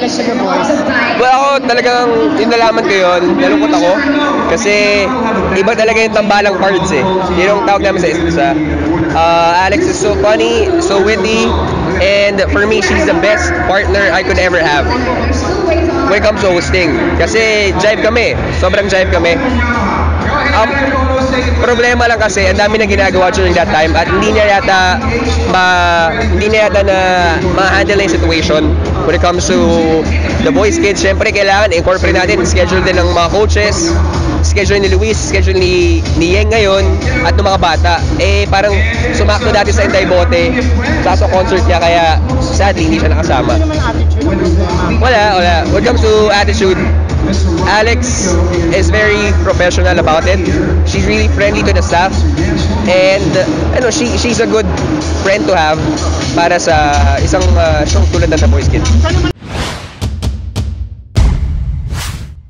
Especially your voice. Well, ako talagang inalaman ko yun, nalungkot ako. Kasi iba talaga yung tambalang cards eh. Yun yung tawag namin sa isa. Alex is so funny, so witty, and for me, she's the best partner I could ever have when it comes to hosting. Kasi jive kami, sobrang jive kami. Problema lang kasi ang dami na ginagawa during that time at hindi niya yata na ma-handle yung situation when it comes to the boys kids. Syempre kailangan incorporate natin schedule din ng mga coaches, schedule ni Luis, schedule ni Yeng ngayon at ng mga bata. Parang sumakto dati sa Inday Bote sa concert niya kaya sadly hindi siya nakasama. Wala. When it comes to attitude, Alex is very professional about it. She's really friendly to the staff, and she's a good friend to have para sa isang show tulad ng The Boys Kids.